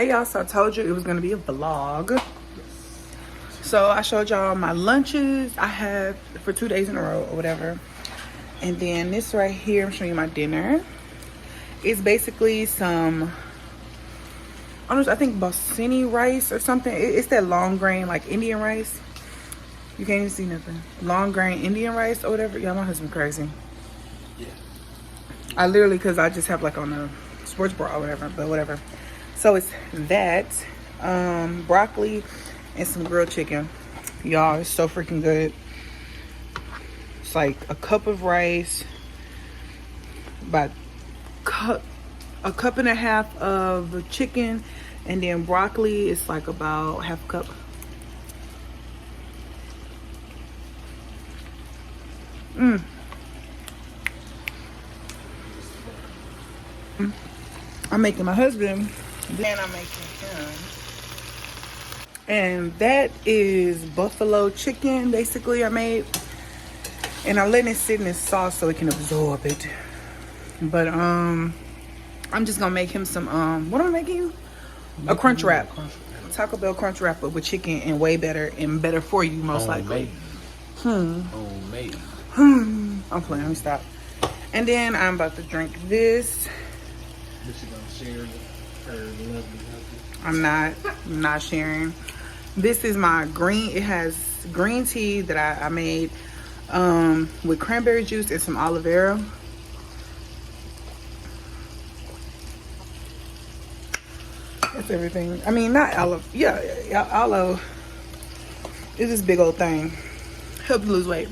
Hey y'all, so I told you it was gonna be a vlog. So I showed y'all my lunches I had for 2 days in a row or whatever. And then this right here, I'm showing you my dinner. It's basically some, I don't know, I think basmati rice or something. It's that long grain, like Indian rice. You can't even see nothing. Long grain Indian rice or whatever. Yeah, my husband crazy. Yeah. I literally, cause I just have like on a sports bra or whatever, but whatever. So it's that, broccoli and some grilled chicken. Y'all, it's so freaking good. It's like a cup of rice, about a cup and a half of chicken, and then broccoli is like about half a cup. I'm making my husband, then I'm making him. And that is buffalo chicken, basically, I made. And I'm letting it sit in this sauce so it can absorb it. But I'm just gonna make him some what am I making you? A crunch wrap. Taco Bell crunch wrap with chicken, and way better and better for you, most likely. Homemade. I'm playing, let me stop. And then I'm about to drink this. This is gonna share her lovely healthy. I'm not sharing. This is my green, it has green tea that I made with cranberry juice and some aloe vera. That's everything. I mean, not aloe, yeah, aloe is this big old thing. Helps you lose weight.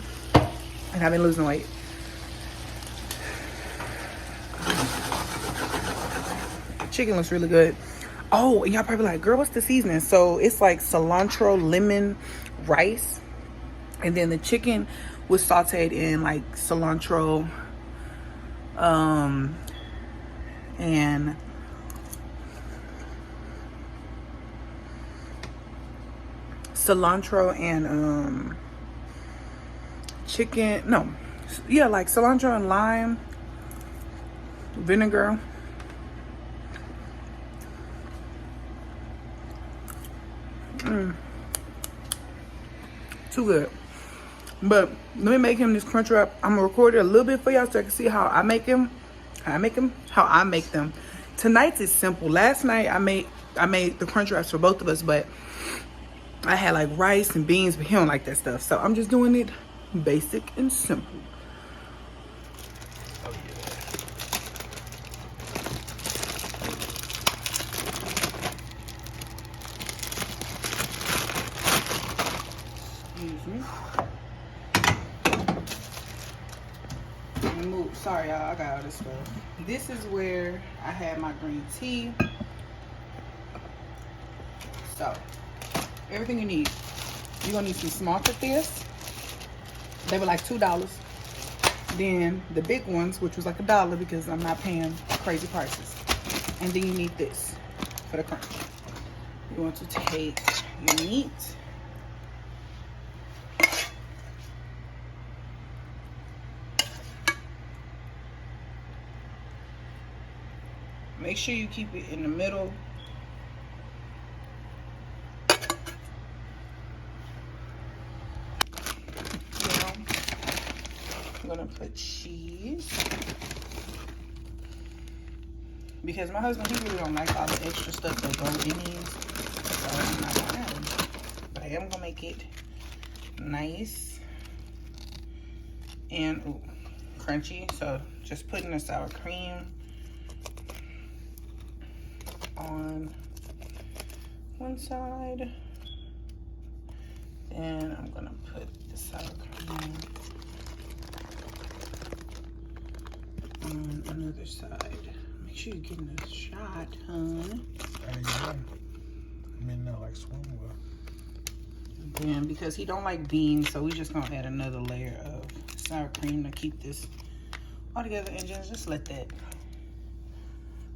And I've been losing weight. Chicken looks really good. Oh, and y'all probably like, girl, what's the seasoning? So it's like cilantro, lemon, rice, and then the chicken was sauteed in like cilantro, and chicken. No, yeah, like cilantro and lime, vinegar. Too good. But let me make him this crunch wrap. I'm gonna record it a little bit for y'all so I can see how I make him. How I make them. Tonight's is simple. Last night I made the crunch wraps for both of us, but I had like rice and beans, but he don't like that stuff. So I'm just doing it basic and simple. Excuse me. Sorry y'all, I got all this stuff. This is where I had my green tea. So everything you need. You're gonna need some small tortillas. They were like $2. Then the big ones, which was like $1 because I'm not paying crazy prices. And then you need this for the crunch. You want to take your meat. Make sure you keep it in the middle. I'm gonna put cheese. Because my husband, he really don't like all the extra stuff that go in these. So I'm not gonna have them. But I am gonna make it nice and crunchy. So just putting the sour cream on one side, and I'm gonna put the sour cream on another side. Make sure you're getting a shot, hun. I'm in there like swimwear. Then because he don't like beans, so we just gonna add another layer of sour cream to keep this all together, and just let that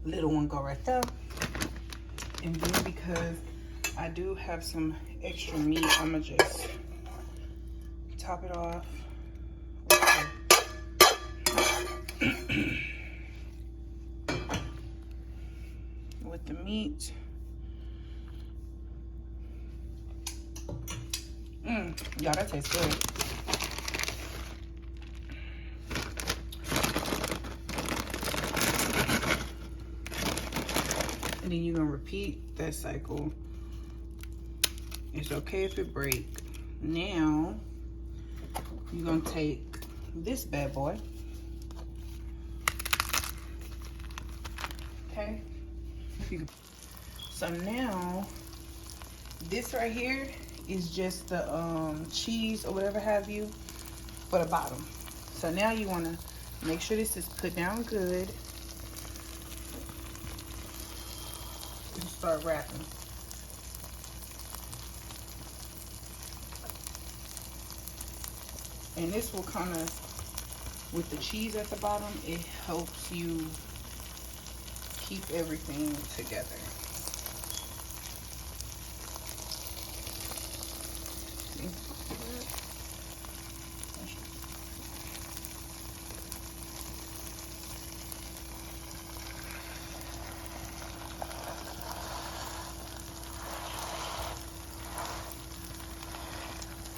little one go right there. And then because I do have some extra meat, I'm gonna just top it off with the meat. Y'all, that tastes good. And then you're gonna repeat that cycle. It's okay if it break. Now, you're gonna take this bad boy. Okay? So now, this right here is just the cheese or whatever have you for the bottom. So now you wanna make sure this is put down good. And start wrapping. And this will kind of, with the cheese at the bottom, it helps you keep everything together.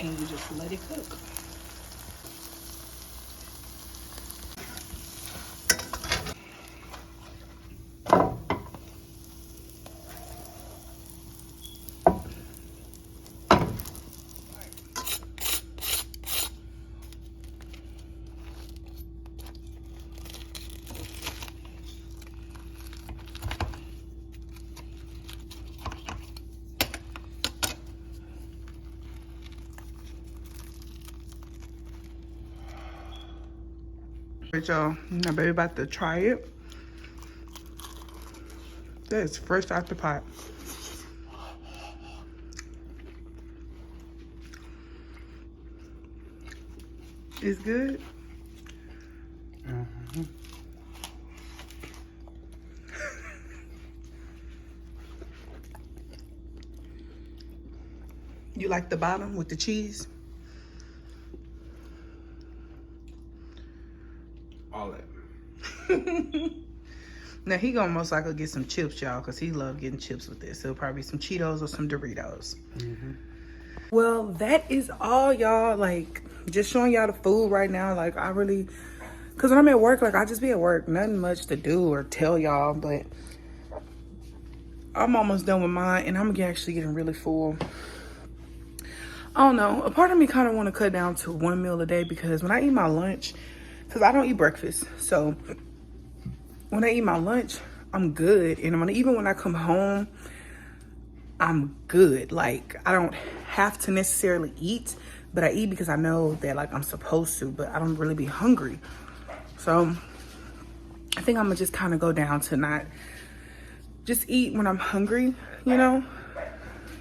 And you just let it cook. Alright, y'all, my baby about to try it. That is fresh out the pot. It's good. You like the bottom with the cheese? All that. Now he gonna most likely get some chips, y'all, because he love getting chips with this. So probably some Cheetos or some Doritos. Well, that is all, y'all. Like, just showing y'all the food right now. Like, I really, because when I'm at work, like, I just be at work. Nothing much to do or tell y'all, but I'm almost done with mine, and I'm actually getting really full. I don't know. A part of me kind of want to cut down to 1 meal a day, because when I eat my lunch, because I don't eat breakfast, so when I eat my lunch, I'm good. And even when I come home, I'm good. Like, I don't have to necessarily eat, but I eat because I know that, like, I'm supposed to, but I don't really be hungry. So I think I'm gonna just kind of go down to not just eat when I'm hungry, you know,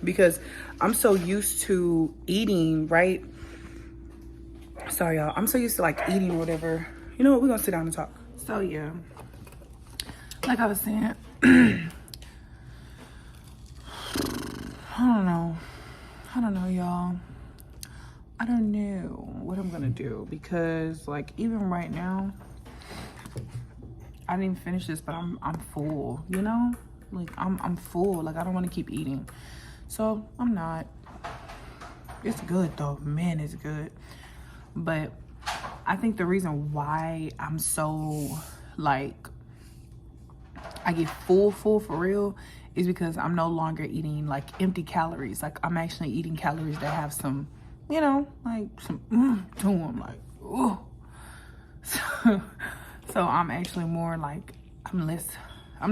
because I'm so used to eating, right? Sorry, y'all. I'm so used to, like, eating or whatever. You know what? We're gonna sit down and talk. So yeah, like I was saying, I don't know, y'all. I don't know what I'm gonna do, because, like, even right now, I didn't even finish this, but I'm full, you know? Like, I'm full. Like, I don't want to keep eating, so I'm not. It's good though, man, it's good. But I think the reason why I'm so, like, I get full for real is because I'm no longer eating, like, empty calories. Like, I'm actually eating calories that have some, you know, like, some to them, like, ooh. So I'm actually more like, I'm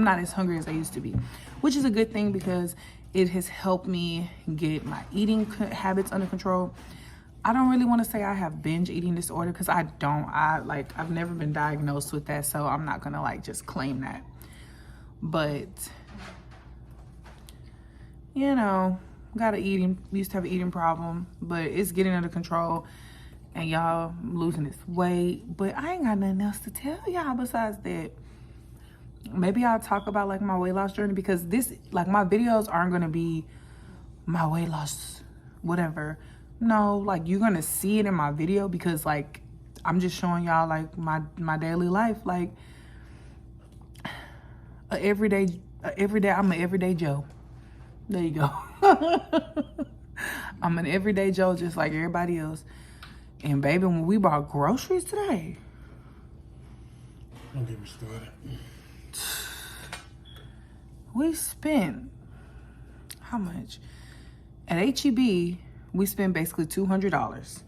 not as hungry as I used to be, which is a good thing, because it has helped me get my eating habits under control. I don't really want to say I have binge eating disorder, because I don't. I've never been diagnosed with that, so I'm not gonna, like, just claim that. But, you know, used to have an eating problem, but it's getting under control. And y'all, I'm losing this weight, but I ain't got nothing else to tell y'all besides that. Maybe I'll talk about, like, my weight loss journey, because this, like, my videos aren't gonna be my weight loss, whatever. No, like, you're gonna see it in my video, because, like, I'm just showing y'all, like, my daily life, like, every day I'm an everyday Joe. There you go. I'm an everyday Joe just like everybody else. And baby, when we bought groceries today, Don't get me started. we spent, how much? At H-E-B, we spent basically $200.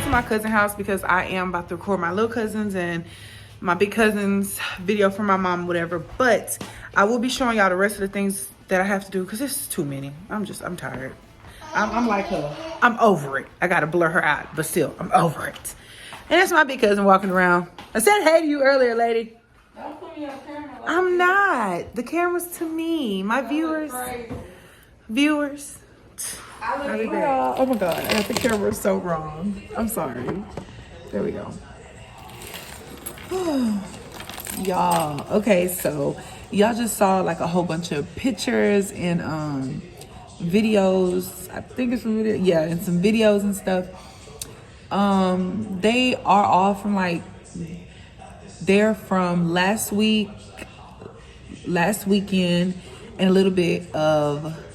My cousin house because I am about to record my little cousins and my big cousins video for my mom, whatever. But I will be showing y'all the rest of the things that I have to do because it's too many. I'm tired. I'm like her. I'm over it. I gotta blur her out, but still, I'm over it. And that's my big cousin walking around. I said hey to you earlier, lady. Don't put me on camera. Like I'm not. The camera's to me. My viewers. Viewers. I'll be back. Oh my god, I got the camera so wrong. I'm sorry. There we go. Y'all, okay, so y'all just saw like a whole bunch of pictures and videos. I think it's some video, yeah, and some videos and stuff. They are all from like, they're from last weekend, and a little bit of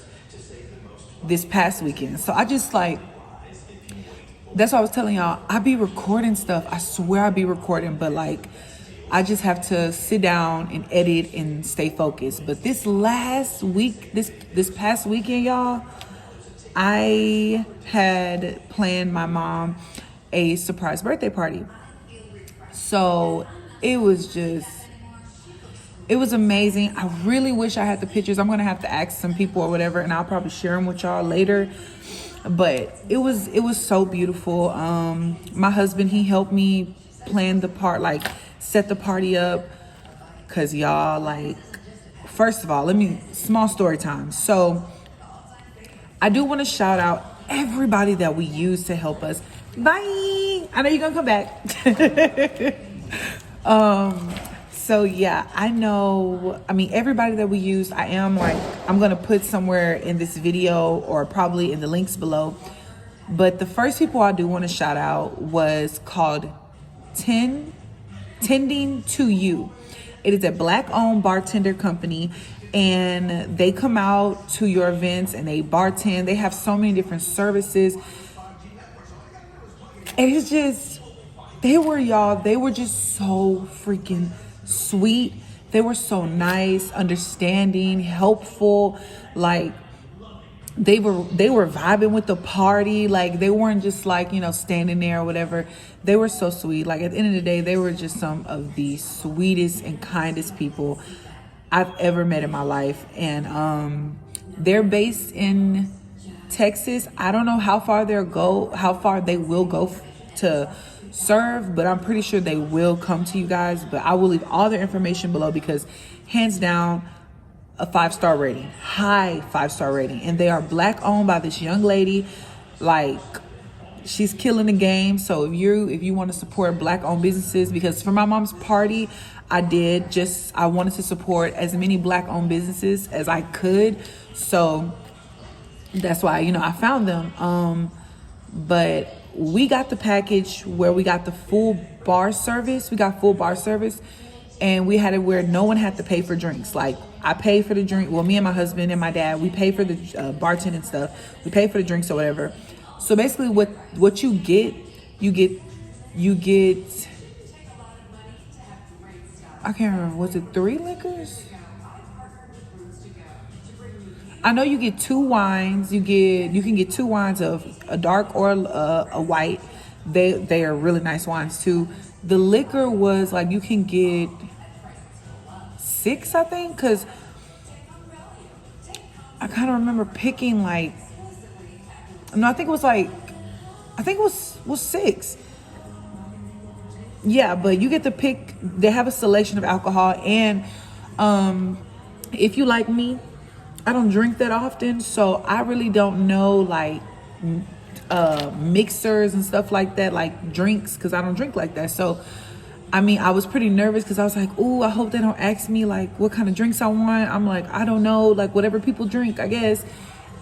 this past weekend. So I just like, that's what I was telling y'all. I be recording stuff. I swear I be recording, but like, I just have to sit down and edit and stay focused. But this last week, this past weekend, y'all, I had planned my mom a surprise birthday party. So it was amazing. I really wish I had the pictures. I'm gonna have to ask some people or whatever, and I'll probably share them with y'all later. But it was so beautiful. My husband, he helped me plan the part, like set the party up. Cause y'all, like, first of all, small story time. So I do want to shout out everybody that we use to help us. Bye. I know you're gonna come back. So yeah, everybody that we use, I'm gonna put somewhere in this video or probably in the links below. But the first people I do want to shout out was called Tending to You. It is a Black-owned bartender company, and they come out to your events and they bartend. They have so many different services. And it's just, they were just so freaking sweet. They were so nice, understanding, helpful. Like they were vibing with the party. Like they weren't just like, standing there or whatever. They were so sweet. Like at the end of the day, they were just some of the sweetest and kindest people I've ever met in my life. And they're based in Texas. I don't know how far they will go to serve, but I'm pretty sure they will come to you guys. But I will leave all their information below because hands down, a 5-star rating, high 5-star rating. And they are Black-owned by this young lady. Like, she's killing the game. So if you want to support Black-owned businesses, because for my mom's party, I wanted to support as many Black-owned businesses as I could. So that's why, I found them. But we got the package where we got the full bar service. We got full bar service, and we had it where no one had to pay for drinks. Like I paid for the drink. Well, me and my husband and my dad, we pay for the bartending stuff. We pay for the drinks or whatever. So basically, what you get. I can't remember. Was it 3 liquors? I know you get 2 wines. You can get 2 wines of a dark or a white. They are really nice wines too. The liquor was like you can get 6, I think, because I kind of remember picking like No, I think it was like, I think it was 6. Yeah, but you get to pick. They have a selection of alcohol, and if you like me, I don't drink that often, so I really don't know like mixers and stuff like that, like drinks, because I don't drink like that. So I mean, I was pretty nervous because I was like, "Ooh, I hope they don't ask me like what kind of drinks I want." I'm like, I don't know, like whatever people drink, I guess.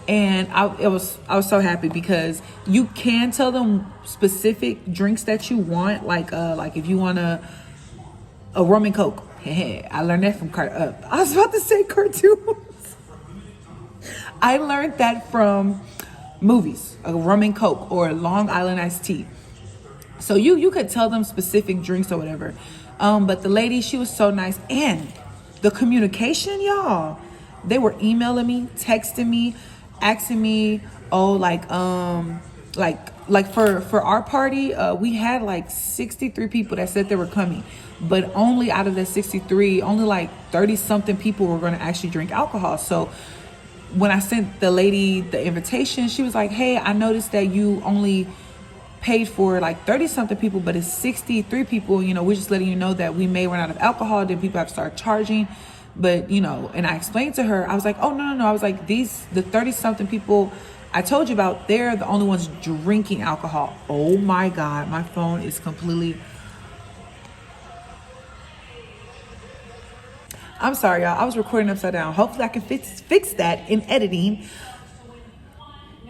And I was so happy because you can tell them specific drinks that you want, like if you want a rum and coke. I learned that from I was about to say cartoons. I learned that from movies, a rum and coke or Long Island iced tea. So you could tell them specific drinks or whatever. But the lady, she was so nice, and the communication, y'all, they were emailing me, texting me, asking me, like for our party, we had like 63 people that said they were coming, but only out of that 63, only like 30 something people were going to actually drink alcohol. So when I sent the lady the invitation, she was like, "Hey, I noticed that you only paid for like 30 something people, but it's 63 people. You know, we're just letting you know that we may run out of alcohol, then people have to start charging." But, you know, and I explained to her, I was like, "Oh, no. I was like, the 30 something people I told you about, they're the only ones drinking alcohol." Oh my God, my phone is completely. I'm sorry, y'all. I was recording upside down. Hopefully I can fix that in editing.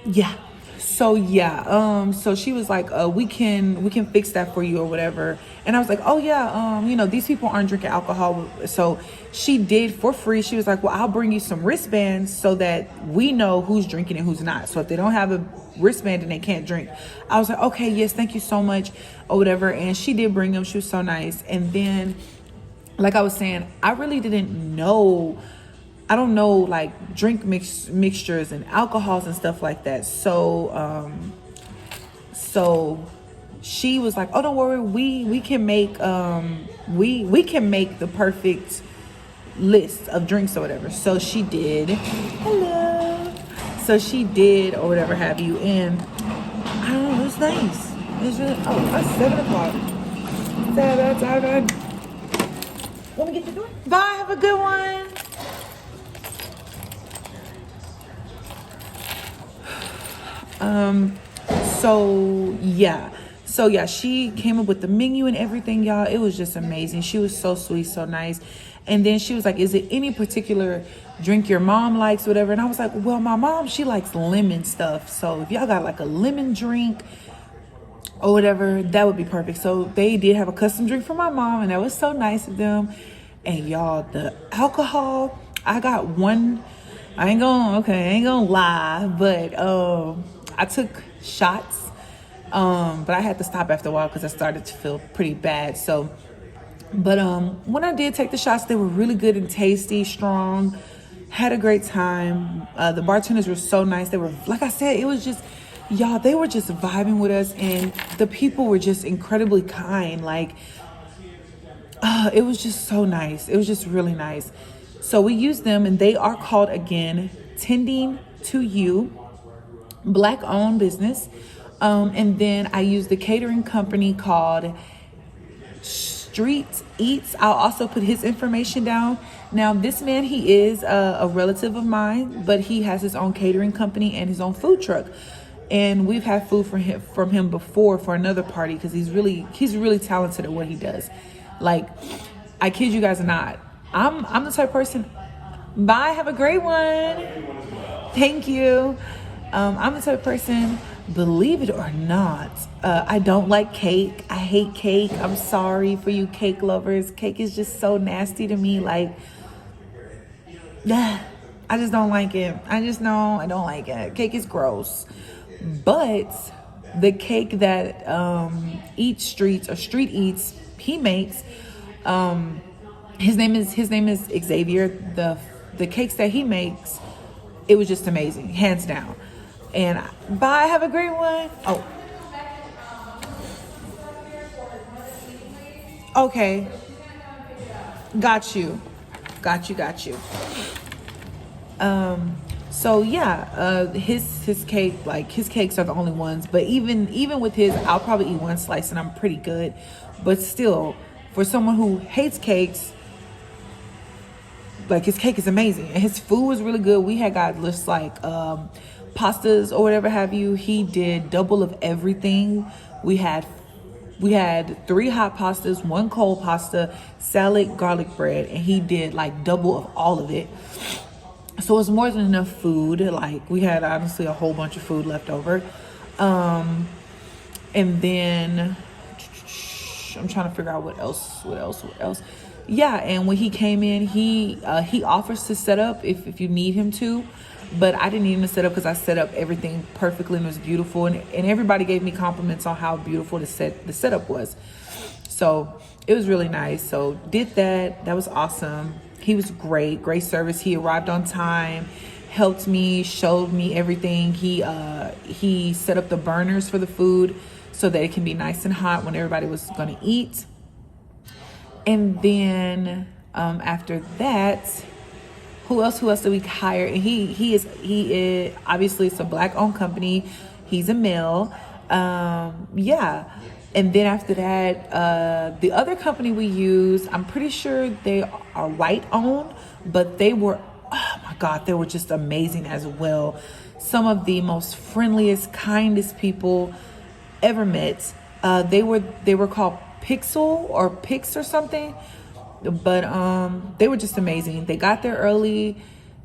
Yeah. So yeah, so she was like, we can fix that for you or whatever. And I was like, "Oh yeah, you know, these people aren't drinking alcohol." So she did for free. She was like, "Well, I'll bring you some wristbands so that we know who's drinking and who's not. So if they don't have a wristband, then they can't drink." I was like, "Okay, yes, thank you so much," or whatever. And she did bring them. She was so nice. And then, like I was saying, I really didn't know. I don't know like drink mixtures and alcohols and stuff like that. So she was like, "Oh, don't worry, we can make we can make the perfect list of drinks or whatever." So she did. Hello. So she did or whatever have you, and I don't know, it was nice. It was really, it's 7:00. 7. Let me get the door. Bye. Have a good one. So yeah, she came up with the menu and everything, y'all. It was just amazing. She was so sweet, so nice. And then she was like, "Is it any particular drink your mom likes, whatever?" And I was like, "Well, my mom, she likes lemon stuff. So if y'all got like a lemon drink or whatever, that would be perfect." So they did have a custom drink for my mom, and that was so nice of them. And y'all, the alcohol, I got one. I ain't gonna lie, but I took shots, but I had to stop after a while because I started to feel pretty bad. So, but when I did take the shots, they were really good and tasty, strong. Had a great time. The bartenders were so nice. They were, like I said, it was just, y'all, they were just vibing with us, and the people were just incredibly kind. Like, it was just so nice. It was just really nice. So we used them, and they are called, again, Tending to You, Black-owned business. And then I used the catering company called Gstreeteats. I'll also put his information down. Now, this man, he is a relative of mine, but he has his own catering company and his own food truck. And we've had food from him before for another party because he's really talented at what he does. Like, I kid you guys not. I'm the type of person. Bye. Have a great one. Thank you. I'm the type of person, believe it or not, I don't like cake. I hate cake. I'm sorry for you cake lovers. Cake is just so nasty to me. Like, I just don't like it. I don't like it. Cake is gross. But the cake that Gstreeteats he makes, his name is Xavier. The cakes that he makes, it was just amazing, hands down. And bye, have a great one. Oh, okay, got you. So yeah, his cake, like his cakes are the only ones. But even with his, I'll probably eat one slice and I'm pretty good. But still, for someone who hates cakes, like his cake is amazing and his food was really good. We had got just like pastas or whatever have you. He did double of everything. We had 3 hot pastas, 1 cold pasta, salad, garlic bread, and he did like double of all of it. So it's more than enough food. Like we had honestly a whole bunch of food left over. And then I'm trying to figure out what else. Yeah, and when he came in, he offers to set up if you need him to. But I didn't need him to set up because I set up everything perfectly and it was beautiful. And everybody gave me compliments on how beautiful the setup was. So it was really nice. So did that. That was awesome. He was great service. He arrived on time, helped me, showed me everything. He set up the burners for the food so that it can be nice and hot when everybody was going to eat. And then after that, who else did we hire? And he is obviously, it's a Black owned company. He's a male. Yeah. And then after that, the other company we use, I'm pretty sure they are white owned, but they were, oh my God, they were just amazing as well. Some of the most friendliest, kindest people ever met. They were called Pixel or Pix or something, but they were just amazing. They got there early.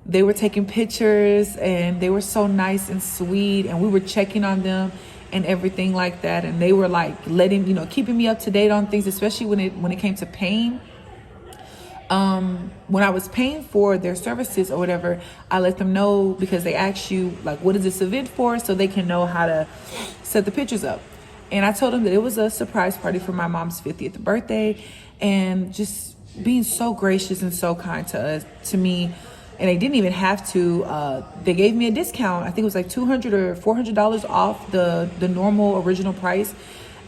They were taking pictures and they were so nice and sweet, and we were checking on them and everything like that. And they were like keeping me up to date on things, especially when it came to paying. When I was paying for their services or whatever, I let them know, because they ask you like, what is this event for, so they can know how to set the pictures up. And I told them that it was a surprise party for my mom's 50th birthday, and just being so gracious and so kind to me. And they didn't even have to. They gave me a discount. I think it was like $200 or $400 off the normal original price.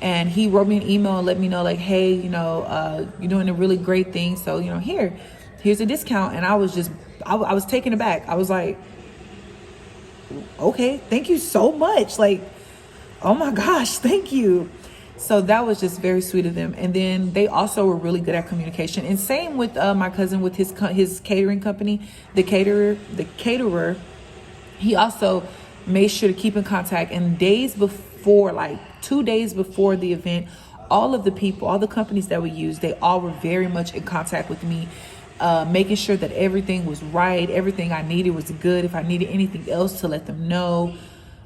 And he wrote me an email and let me know like, hey, you're doing a really great thing. So, here's a discount. And I was just, I was taken aback. I was like, okay, thank you so much. Like, oh my gosh, thank you. So that was just very sweet of them. And then they also were really good at communication. And same with my cousin with his catering company, the caterer. He also made sure to keep in contact. And days before, like 2 days before the event, all of the people, all the companies that we used, they all were very much in contact with me, making sure that everything was right, everything I needed was good. If I needed anything else, to let them know.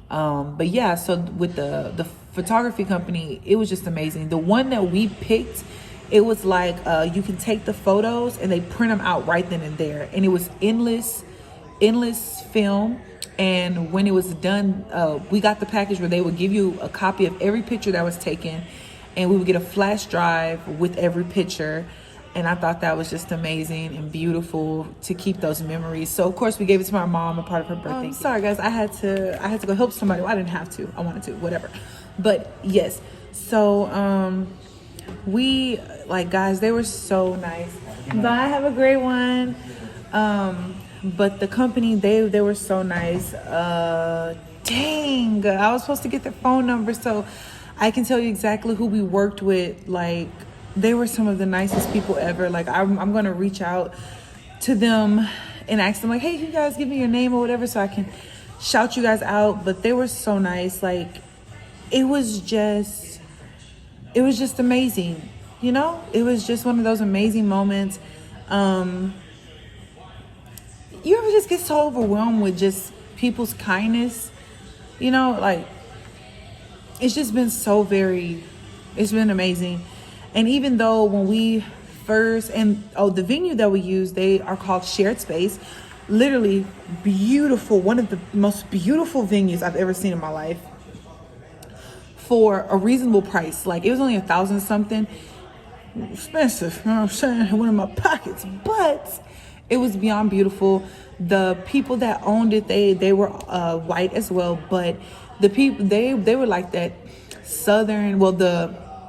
But yeah, so with the photography company, it was just amazing. The one that we picked, it was like you can take the photos and they print them out right then and there, and it was endless film. And when it was done, we got the package where they would give you a copy of every picture that was taken, and we would get a flash drive with every picture. And I thought that was just amazing and beautiful to keep those memories. So of course we gave it to my mom, a part of her birthday. Sorry guys, I had to go help somebody. Well, I didn't have to. I wanted to, whatever. But yes. So we, like, guys, they were so nice. Bye, have a great one. But the company, they were so nice. Dang, I was supposed to get their phone number so I can tell you exactly who we worked with. Like, they were some of the nicest people ever. Like, I'm going to reach out to them and ask them like, hey, can you guys give me your name or whatever so I can shout you guys out. But they were so nice. Like, it was just amazing. It was just one of those amazing moments. You ever just get so overwhelmed with just people's kindness? Like, it's just been it's been amazing. And even though when we first, the venue that we use, they are called Shared Space. Literally beautiful, one of the most beautiful venues I've ever seen in my life for a reasonable price. Like, it was only $1,000 something. Expensive, you know what I'm saying? It went in my pockets, but it was beyond beautiful. The people that owned it, they were white as well, but the people, they were like that Southern. Well,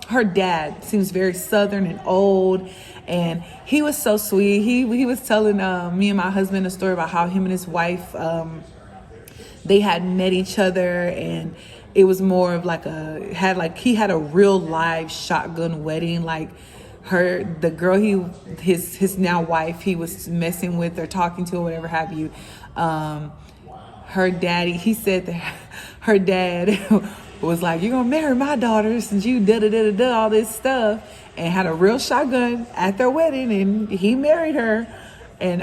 her dad seems very Southern and old, and he was so sweet. He was telling me and my husband a story about how him and his wife they had met each other, and it was more of like he had a real live shotgun wedding. Like the girl his now wife he was messing with or talking to or whatever have you, her daddy, he said that her dad was like, you're gonna marry my daughter since you da all this stuff, and had a real shotgun at their wedding, and he married her. And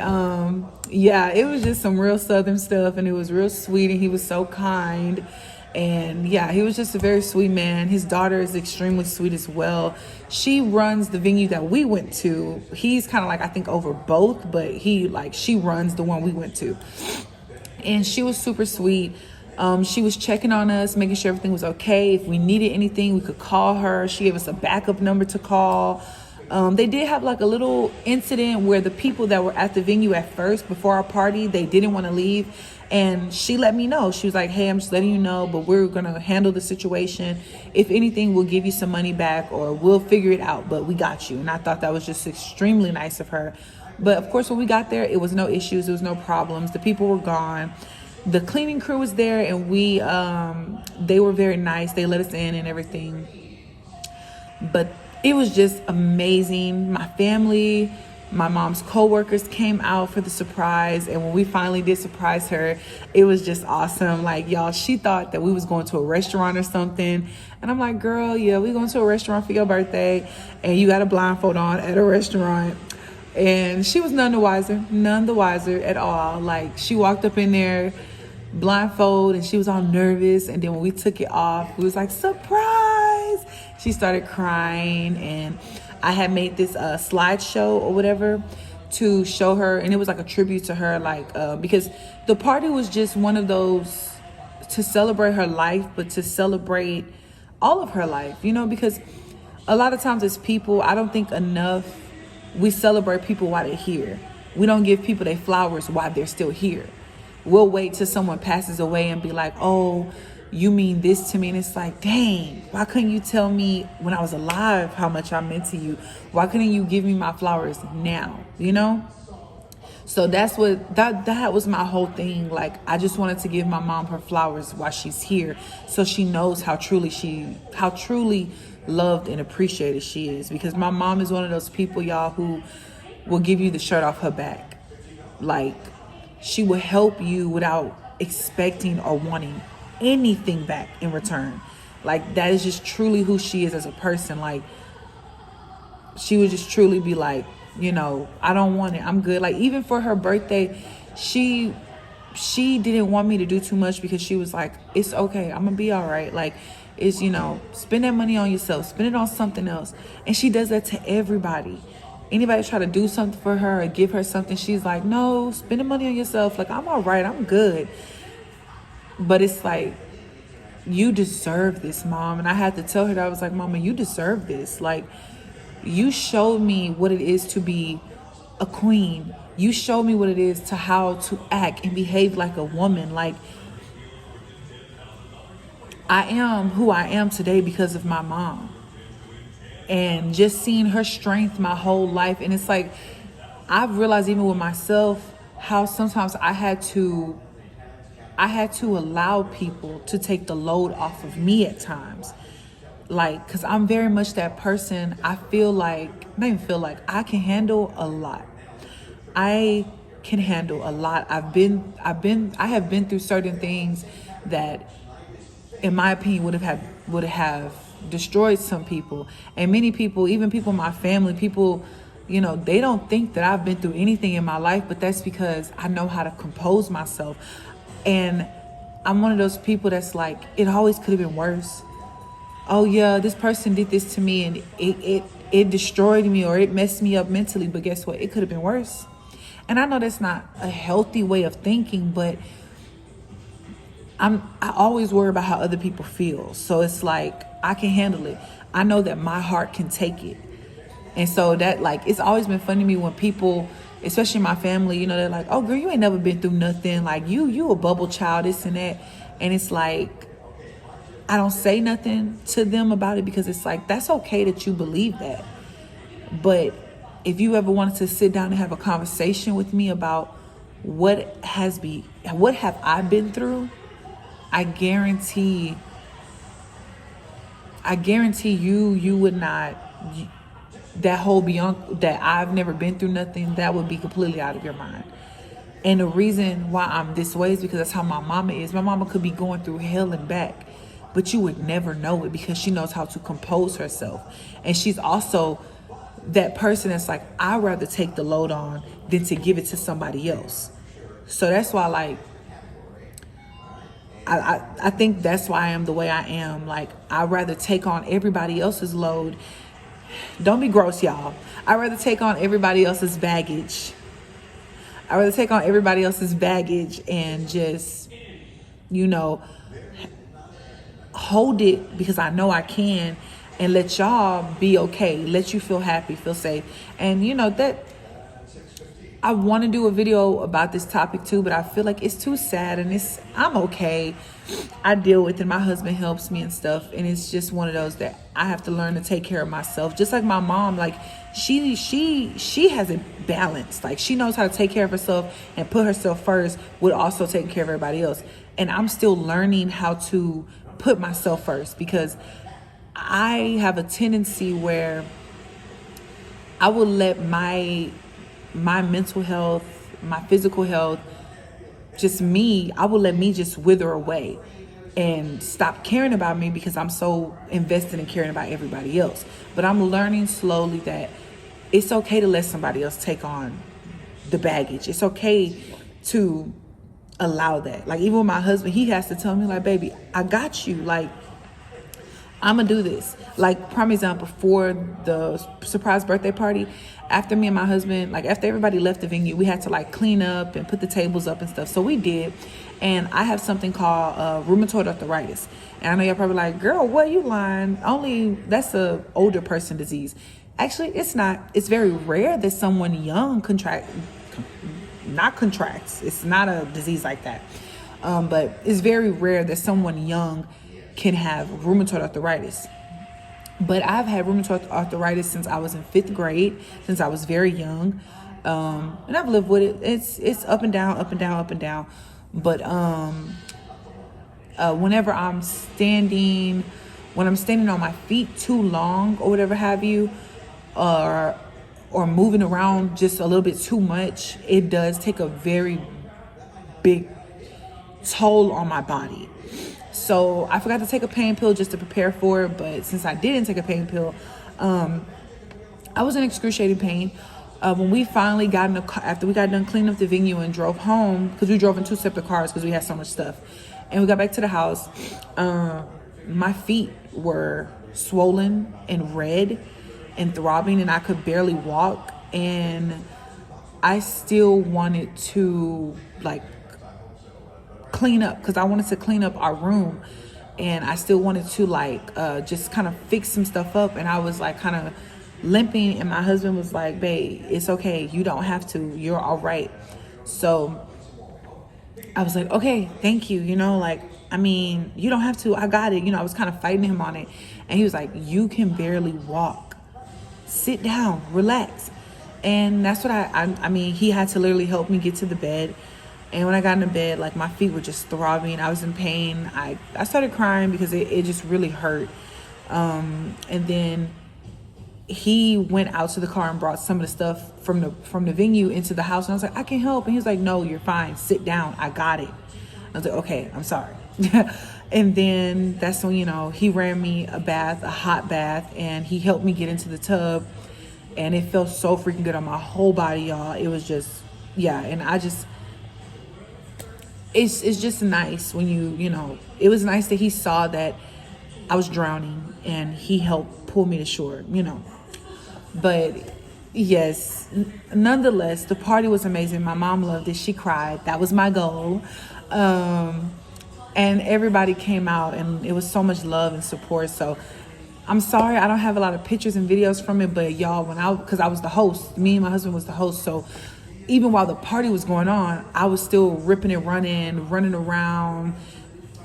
yeah, it was just some real Southern stuff, and it was real sweet, and he was so kind. And yeah, he was just a very sweet man. His daughter is extremely sweet as well. She runs the venue that we went to. He's kind of like, I think, over both, but she runs the one we went to. And she was super sweet. She was checking on us, making sure everything was okay. If we needed anything, we could call her. She gave us a backup number to call. They did have like a little incident where the people that were at the venue at first, before our party, they didn't want to leave. And she let me know. She was like, hey, I'm just letting you know, but we're going to handle the situation. If anything, we'll give you some money back, or we'll figure it out, but we got you. And I thought that was just extremely nice of her. But of course, when we got there, it was no issues. It was no problems. The people were gone. The cleaning crew was there, and they were very nice. They let us in and everything. But it was just amazing. My family, my mom's co-workers came out for the surprise, and when we finally did surprise her, it was just awesome. Like, y'all, she thought that we was going to a restaurant or something, and I'm like, girl, yeah, we going to a restaurant for your birthday, and you got a blindfold on at a restaurant. And she was none the wiser at all. Like, she walked up in there blindfold, and she was all nervous, and then when we took it off, we was like, surprise. She started crying, and I had made this slideshow or whatever to show her, and it was like a tribute to her, like because the party was just one of those to celebrate her life, but to celebrate all of her life, because a lot of times as people, I don't think enough we celebrate people while they're here. We don't give people their flowers while they're still here. We'll wait till someone passes away and be like, oh, you mean this to me? And it's like, dang, why couldn't you tell me when I was alive how much I meant to you? Why couldn't you give me my flowers now? So that's what that was my whole thing. Like, I just wanted to give my mom her flowers while she's here, so she knows how truly loved and appreciated she is. Because my mom is one of those people, y'all, who will give you the shirt off her back. Like, she will help you without expecting or wanting anything back in return. Like, that is just truly who she is as a person. Like, she would just truly be like, I don't want it, I'm good. Like, even for her birthday, she didn't want me to do too much, because she was like, it's okay, I'm gonna be all right. Like, it's, spend that money on yourself, spend it on something else. And she does that to everybody. Anybody try to do something for her or give her something, she's like, no, spend the money on yourself. Like, I'm all right, I'm good. But it's like, you deserve this, Mom. And I had to tell her that. I was like, Mama, you deserve this. Like, you showed me what it is to be a queen. You showed me what it is to how to act and behave like a woman. Like, I am who I am today because of my mom. And just seeing her strength my whole life. And it's like, I've realized even with myself, how sometimes I had to allow people to take the load off of me at times. Like, because I'm very much that person. I I can handle a lot. I can handle a lot. I have been through certain things that, in my opinion, would have destroyed some people. And many people, even people in my family, people, they don't think that I've been through anything in my life, but that's because I know how to compose myself. And I'm one of those people that's like, it always could have been worse. Oh yeah, this person did this to me, and it destroyed me, or it messed me up mentally, but guess what? It could have been worse. And I know that's not a healthy way of thinking, but I always worry about how other people feel. So it's like, I can handle it. I know that my heart can take it. And so that, like, it's always been funny to me when people, especially my family, they're like, oh girl, you ain't never been through nothing. Like, you a bubble child, this and that. And it's like, I don't say nothing to them about it, because it's like, that's okay that you believe that. But if you ever wanted to sit down and have a conversation with me about what have I been through, I guarantee you would not, that whole beyond that I've never been through nothing, that would be completely out of your mind. And the reason why I'm this way is because that's how my mama is. My mama could be going through hell and back, but you would never know it because she knows how to compose herself. And she's also that person that's like, I'd rather take the load on than to give it to somebody else. So that's why, like, I think that's why I am the way I am. Like, I'd rather take on everybody else's load. Don't be gross, y'all. I'd rather take on everybody else's baggage. I'd rather take on everybody else's baggage and just, you know, hold it because I know I can, and let y'all be okay. Let you feel happy, feel safe. And, you know, that I want to do a video about this topic too, but I feel like it's too sad, and I'm okay. I deal with it. My husband helps me and stuff, and it's just one of those that I have to learn to take care of myself. Just like my mom, like she has it balanced. Like, she knows how to take care of herself and put herself first with also taking care of everybody else. And I'm still learning how to put myself first, because I have a tendency where I will let my mental health, my physical health, I will let me just wither away and stop caring about me because I'm so invested in caring about everybody else. But I'm learning slowly that it's okay to let somebody else take on the baggage. It's okay to allow that. Like, even with my husband, he has to tell me, like, baby, I got you. Like, I'm gonna do this. Like, prime example, for the surprise birthday party, after me and my husband, like, after everybody left the venue, we had to like clean up and put the tables up and stuff. So we did. And I have something called rheumatoid arthritis. And I know y'all probably like, girl, what, you lying? Only that's a older person disease. Actually, it's not. It's very rare that someone young contracts. It's not a disease like that. But it's very rare that someone young can have rheumatoid arthritis. But I've had rheumatoid arthritis since I was in 5th grade, since I was very young. And I've lived with it. It's up and down, up and down, up and down. But whenever I'm standing on my feet too long or whatever have you, or moving around just a little bit too much, it does take a very big toll on my body. So I forgot to take a pain pill just to prepare for it. But since I didn't take a pain pill, I was in excruciating pain. When we finally got in the car, after we got done cleaning up the venue and drove home, because we drove in 2 separate cars because we had so much stuff, and we got back to the house, my feet were swollen and red and throbbing, and I could barely walk. And I still wanted to like clean up, because I wanted to clean up our room, and I still wanted to like just kind of fix some stuff up. And I was like kind of limping, and my husband was like, babe, it's okay, you don't have to, you're all right. So I was like, okay, thank you, you know, like, I mean, you don't have to, I got it, you know. I was kind of fighting him on it, and he was like, you can barely walk, sit down, relax. And that's what I mean, he had to literally help me get to the bed. And when I got in the bed, like, my feet were just throbbing. I was in pain. I started crying because it just really hurt. And then he went out to the car and brought some of the stuff from the venue into the house. And I was like, I can help. And he was like, no, you're fine. Sit down. I got it. I was like, okay, I'm sorry. And then that's when, you know, he ran me a hot bath, and he helped me get into the tub. And it felt so freaking good on my whole body, y'all. It was just, yeah. And it's just nice when you know, it was nice that he saw that I was drowning and he helped pull me to shore, you know. But yes, nonetheless, the party was amazing. My mom loved it. She cried. That was my goal. And everybody came out, and it was so much love and support. So I'm sorry I don't have a lot of pictures and videos from it, but y'all, because I was the host, me and my husband was the host, so even while the party was going on, I was still ripping and running around,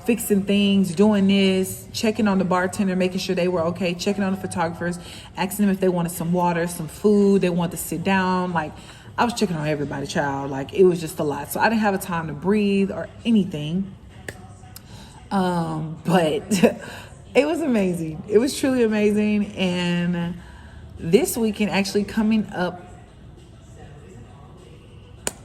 fixing things, doing this, checking on the bartender, making sure they were okay, checking on the photographers, asking them if they wanted some water, some food, they wanted to sit down. Like, I was checking on everybody, child. Like, it was just a lot. So I didn't have a time to breathe or anything. But it was amazing. It was truly amazing. And this weekend actually coming up,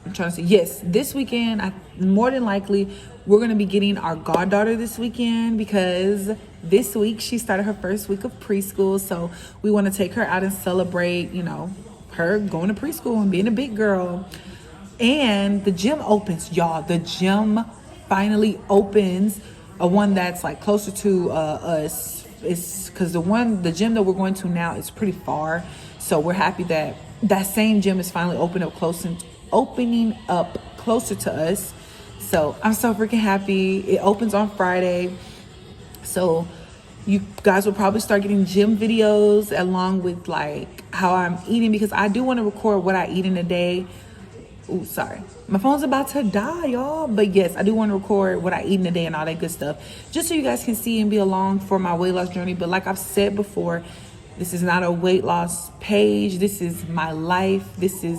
I'm trying to say, yes, this weekend, more than likely, we're going to be getting our goddaughter this weekend because this week she started her first week of preschool. So we want to take her out and celebrate, you know, her going to preschool and being a big girl. And the gym opens, y'all. The gym finally opens. A one that's like closer to us. It's because the gym that we're going to now is pretty far. So we're happy that that same gym is finally opening up closer to us. So I'm so freaking happy. It opens on Friday. So you guys will probably start getting gym videos along with like how I'm eating, because I do want to record what I eat in a day. Ooh, sorry. My phone's about to die, y'all. But yes, I do want to record what I eat in a day and all that good stuff, just so you guys can see and be along for my weight loss journey. But like I've said before, this is not a weight loss page. This is my life. This is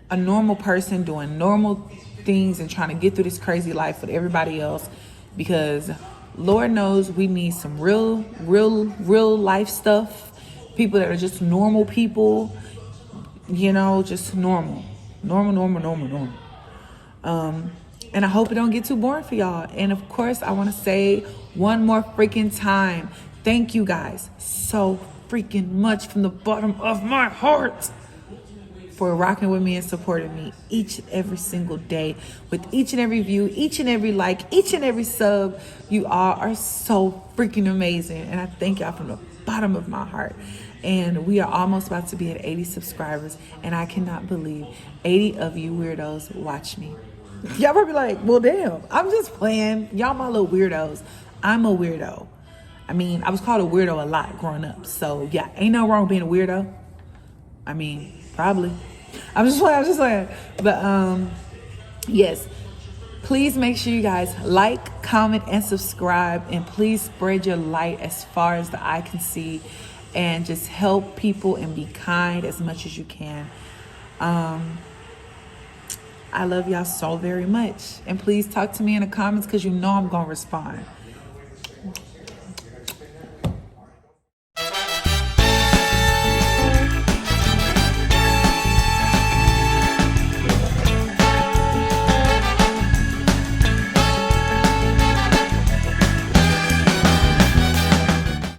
a normal person doing normal things and trying to get through this crazy life with everybody else, because Lord knows we need some real life stuff. People that are just normal people, you know, just normal. And I hope it don't get too boring for y'all. And of course, I want to say one more freaking time, thank you guys so freaking much from the bottom of my heart for rocking with me and supporting me each and every single day with each and every view, each and every like, each and every sub. You all are so freaking amazing, and I thank y'all from the bottom of my heart. And we are almost about to be at 80 subscribers, and I cannot believe 80 of you weirdos watch me. Y'all probably like, well, damn, I'm just playing. Y'all my little weirdos. I'm a weirdo. I mean, I was called a weirdo a lot growing up. So yeah, ain't no wrong with being a weirdo. I mean, probably. I'm just playing. But yes, please make sure you guys like, comment, and subscribe, and please spread your light as far as the eye can see, and just help people and be kind as much as you can. I love y'all so very much, and please talk to me in the comments, because you know I'm gonna respond.